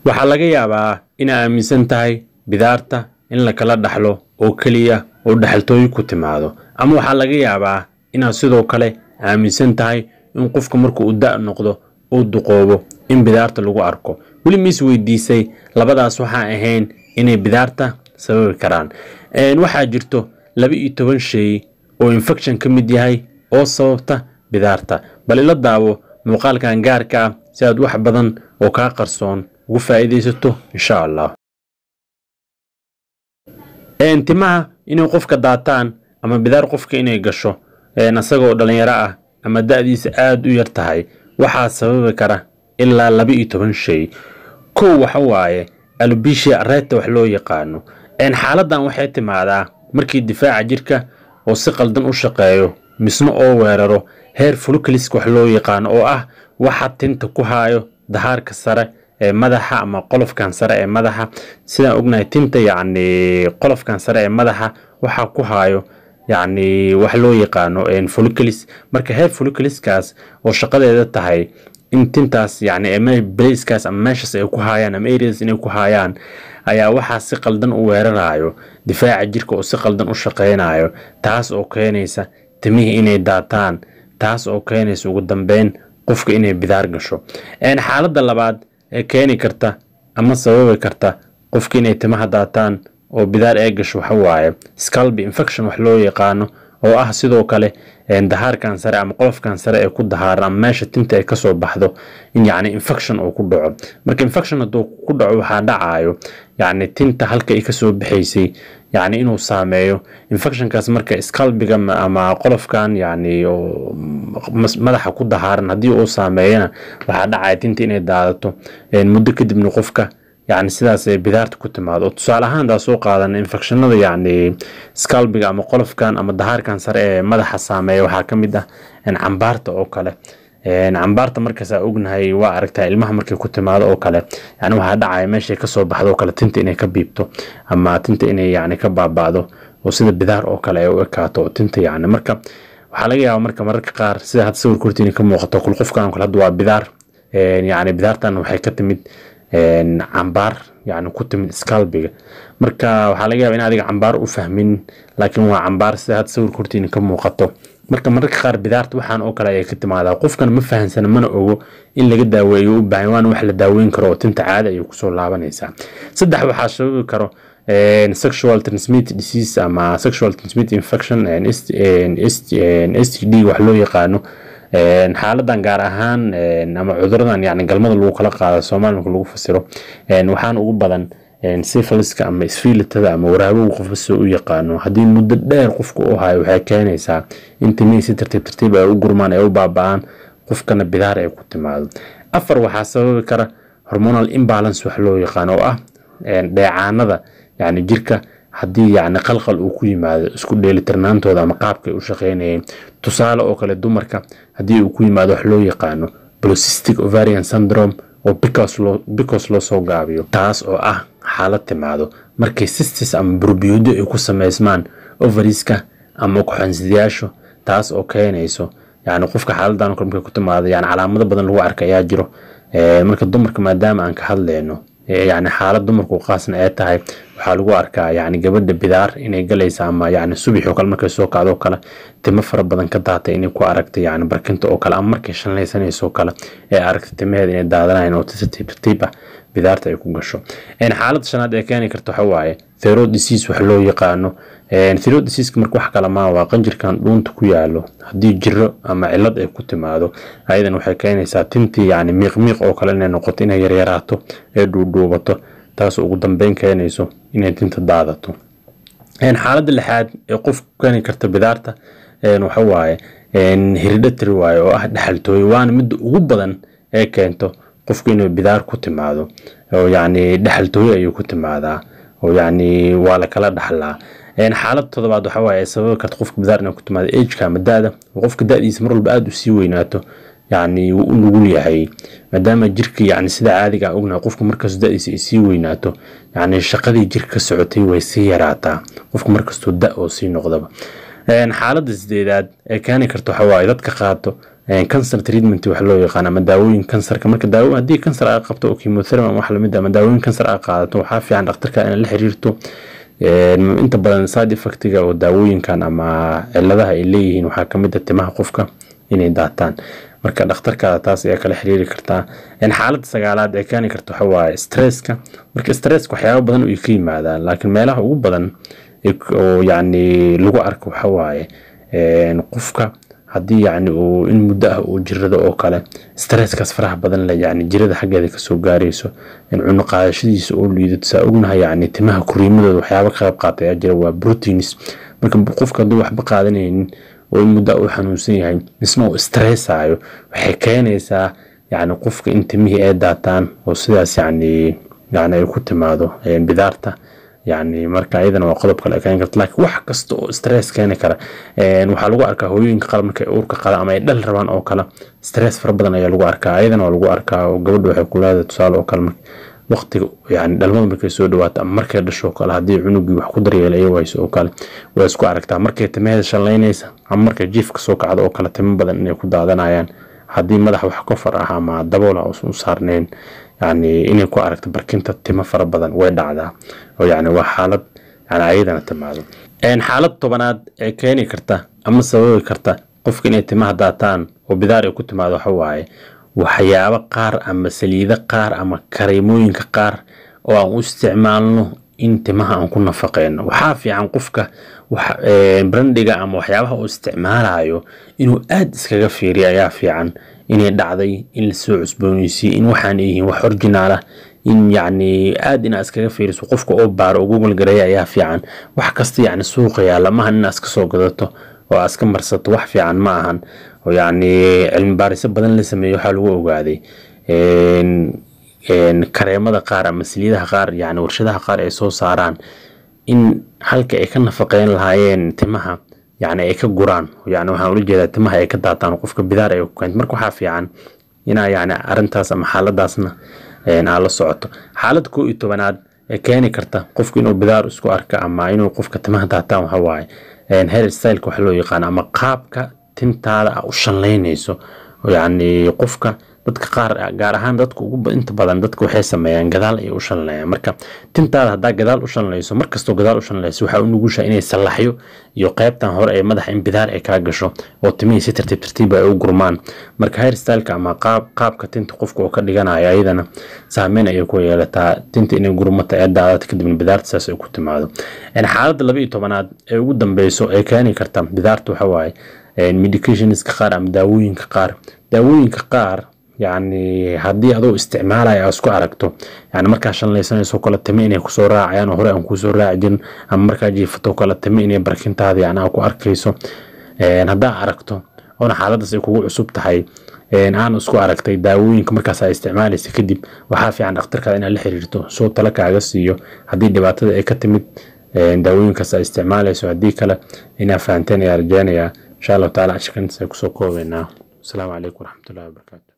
waxaa laga yaabaa inaad aaminsan tahay bidaarta in la kala dhaxlo oo keliya oo dhaxaltooy ku timaado, ama waxaa laga yaabaa inaad sidoo kale aaminsan tahay in qofka markuu u da' noqdo uu duqoobo in bidaarta lagu arko. weli miis weydiisay labadaas waxaan ahayn inay bidaarta sababi karaan. waxaa jirto 12 shay oo infection ka mid yahay oo sababta bidaarta. bal ila daawo muuqaalkan gaarka ah si aad wax badan oo ka qarsoon ugu faa'iideysato insha Allah. timaha inay qofka daataan ama bidaar qofka inay gasho asagoo dhalinyaro ah ama da'diisa aad u yar tahay waxaa sababi kara ilaa 12 shay. kow waxa waaye alopecia areata wax loo yaqaano. xaaladan waxay timaadaa markii difaaca jirka oo si qaldan u shaqeeyo misna oo weeraro hair follicles wax loo yaqaano oo ah waxa tinta ku haayo dahaarka sare ee madaxa ama qolofkan sare ee madaxa. sidaan ognahay tinta qolofkan sare ee madaxa waxa ku haayo wax loo yaqaano follicles. marka hair follicleskaas oo shaqadeeda tahay in tintaas blaceskaas ama meeshas ay ku haayaan ama areas inay ku haayaan ayaa waxaa si qaldan u weerarayo difaaca jirka oo si qaldan u shaqeynayo, taas oo keenaysa timihii inay daataan, taas oo keenaysa ugu dambeyn qofka inay bidaar gasho. xaaladda labaad ee keeni karta ama sababi karta qofka inay timaha daataan oo bidaar ay gasho waxa waaye scalp infection wax loo yaqaano oo ah sidoo kale dahaarkan sare ama qolofkan sare ee ku dahaaran ama meesha tinta ay kasoo baxdo in infection uu ku dhaco. marka infection hadduu ku dhaco waxaa dhacayo tinta halka ay kasoo baxaysay inuu saameeyo infectionkaas. marka scalpiga ama qolofkan oo madaxa ku dahaaran haddii uu saameeyana waxaa dhacaya tinta inay daadato muddo kadibna qofka sidaas ay bidaarta ku timaado. tusaale ahaan daa soo qaadan infectionada scalpiga ama qolofkan ama dahaarkan sare ee madaxa saameeya waxaa ka mid ah cambaarta oo kale. cambaarta markaas ognahay waa aragtaa ilmaha markay ku timaado oo kale waxaa dhacaya meeshay kasoo baxdo oo kale tinta inay ka biibto ama tinta inay ka baaba'do oo sida bidaar oo kale ay u ekaato tinta. marka waxaa laga yaabaa mararka qaar sida had sawirka hortiina ka muuqato qofkan kale hadda waa bidaar. bidaartan waxay ka timid cambaar ku timid scalpiga. marka waxaa laga yaabaa in adiga cambaar u fahmin laakiin waa cambaar sida had sawirka hortiina ka muuqato. marka mararka qaar bidaarta waxaan oo kale ay ka timaadaa qofkan ma fahansana mana ogo in laga daaweeyo u baahan waan wax la daaweyn karo oo tinta caadi ay ku soo laabanaysaa. saddex waxaa sababi karo sexual transmitted disease ama sexual transmitted infection STD wax loo yaqaano. xaaladan gaar ahaan ama cuduradan galmada lagu kala qaado Soomaaliga lagu fasiro waxaan ugu badan syphiliska ama isfiilitada ama waraabowga qofka soo u yaqaano. haddii muddo dheer qofku u hayo waxay keenaysaa in timihii si tartiib ay u gurmaan ay u baaba'aan qofkana bidaar ay ku timaado. afar waxaa sababi kara hormonal imbalance wax loo yaqaano oo ah dheecaanada jirka haddii qalqal uu ku yimaado isku dheelitirnaantooda ama qaabka ay u shaqeynayeen. tusaale oo kale dumarka haddii uu ku yimaado wax loo yaqaano polycystic ovarian syndrome oo PCOS loo soo gaabiyo, taas oo ah xaalad timaado markay cystis ama burbiyoodo ay ku sameysmaan ovarieska ama ku-xansidayaashu, taas oo keenayso qofka xaaladan markay ku timaado calaamado badan lagu arka ayaa jiro. marka dumarka maadaama aan ka hadlayno xaalad dumarku qaasna ay tahay waxaa lagu arkaa gabadha bidaar inay galaysa ama subax oo kale markay soo kacdo kale timo fara badan ka daatay inay ku aragtay barkinta oo kale ama markay shanlaysanayso kale ee aragtay timaheeda inay daadanayaan oo tartiib ah bidaarta ay ku gasho. xaalada shanaad ee keeni karta waxa waaye thyroid disease wax loo yaqaano. thyroid disease marka wax kale ma waa qanjirkan dhuunta ku yaalo haddii jiro ama cilad ay ku timaado ayadan waxay keenaysaa tintii miiq oo kale inay noqoto inay yaryaraato ee dhuudhuubato, taas ugu dambeyn keenayso inay tinta daadato. xaaladda lixaad ee qofku keeni karta bidaarta waxa waaye hereditary waaye oo ah dhaxaltooy, waana midda ugu badan ee keento qofku inuu bidaar ku timaado oo dhaxaltooy ayuu ku timaadaa oo waa la kala dhaxlaa. xaalad toddobaad waxa waaye sabab karta qofka bidaar inuu ku timaado age-ka ama da'da, qofka da'diisa mar walba aad u sii weynaato wuu u nugul yahay maadaama jirka sida caadiga ognahay qofka markaas da'diisa ay sii weynaato shaqadii jirka ka socotay way sii yaraataa qofka markastoo da' oo sii noqdaba. xaaladda sideedaad ee keeni karta waxa waaye dadka qaato cancer treatment waxa loo yaqaan ama daawooyin kansarka marka daawo haddii kansar aad qabto oo chemotherapy wax la mid ah ama daawooyin kansar aad qaadato waxaa fiican dhakhtarka in la xiriirto inta badan side effectiga oo daawooyinkan ama ciladaha ay leeyihiin waxaa kamid ah timaha qofka inay daataan marka dhakhtarka taas ayaa kala xiriiri kartaa xaaladda sagaalaad ee keeni karta waxa waaye stresska marka stresska waxyaabo badan uu ka yimaadaan laakiin meelaha ugu badan oo yani lagu arko waxa waaye qofka haddii yani uu in muddo ah uu jirado oo kale stresskaas faraha badan la yani jirada xaggeeda kasoo gaarayso in cuno qaadashadiisa oo liidato saa ognahay yani timaha kuriimadooda waxyaabo ka qayb qaata ayaa jira waa proteins marka qofka hadduu waxba qaadanaynin oo in muddo uu xanuunsan yahay isna uu stressayo waxay keenaysaa yani qofka in timihii ay daataan oo sidaas yani ay ku timaado bidaarta يعني marka ayadana waa qodob kale keen karta laakiin wax kasta oo stress keeni kara waxa lagu arkaa hooyooyinka qaar markay uurka qada ama ay dhal rabaan oo kale stress fara badan ayaa lagu arkaa ayadana waa lagu arkaa oo gabadhu waxay ku leedahay tusaale oo kale waqtiga yani dhalmada markay soo dhawaato ama markay dhasho kale haddii cunugii wax ku daryeelay wayso oo kale way isku aragtaa markay timaheeda shalaynaysa ama markay jiifka soo kacdo oo kale timo badan inay ku daadanayaan haddii madax wax ka far ah ama dabool u saarneen يعني إني كو أركت بركنت تما فربضان ويدعدا ويعني وحالة يعني عيدنا تماذا حالة طبعا كيني كرتا أما سوي كرتا قف كني تما داتان وبداري كنت ماذا حواي وحياة قار أما سليدة قار أما كريموين كقار أو استعماله إنت ما أنكون نفقين وحافي عن قفك برندقة أما وحياة استعمالها إنه أدس كغفيري يافي عن inay dhacday in la soo cusboonaysiin in waxaan yihiin wax original ah in yani aad in askaga fiiriso qofka oo baaro Google gareeya ayaa fiican wax kasta yani suuqa yaala ma ahan aska soo gadato oo aska marsato wax fiican ma ahan oo yani cilmi baaris badan la sameeyo waxa lagu ogaaday kareemada qaar ama saliidaha qaar yani warshadaha qaar ay soo saaraan in halka ay ka nafaqeyn lahaayeen timaha يعني أي كجوران يعني وحنا جدا تمها أي كداتان وقفك بدار أي كنت مركو حافي عن هنا يعني أرنتاس أما حالة داسنا يعني على الصعود حالة كو يتبناد كاني كرتا قفك إنه بدار اسكو أركا أما إنه قفك تمها داتان وهواي يعني هير الستايل كو حلو يقان أما قابك تنتالا أو شنلينيسو يعني قفك dadka qaar gaar ahaan dadku ugu inta badan dadku waxay sameeyaan gadaal ay u shanlayaan marka tintaada hadaa gadaal u shanlayso markasto gadaal u shanlayso waxa uu nugusha inay salaxyo iyo qaybtan hore ee madaxa in bidaar ay ka gasho oo timihi si tartiib ay u gurmaan marka hair style-ka ama qaabka tinta qofku oo ka dhiganayo ayadana saameyn ay ku yeelataa tinta inay gurmata ee daadad kadib bidaarta saas ay ku timaado xaaladda 12aad ee ugu dambayso ay keeni karta bidaarta waxa waaye medications qaar ama daawooyinka qaar يعني هدي أدو استعمالها يا أسكو عرقتو يعني مركا شان ليسان يسو كلا تميني كسو راعي أنا هوري أنكو سو راعي جن أما مركا جيفتو كلا تميني بركنت هذي يعني أكو أركيسو هدا عرقتو وانا حالة سيكو عصوب تحي أنا أسكو عرقتي داوين كمركا سا استعمالي سيكدب وحافي عن أخترك أنا اللي حريرتو سو تلك عقسيو هدي دباتة اي كتمت داوين كسا استعمالي سو هدي كلا هنا فانتين يا رجاني إن شاء الله تعالى عشان سيكو سو كوبينا السلام عليكم ورحمة الله وبركاته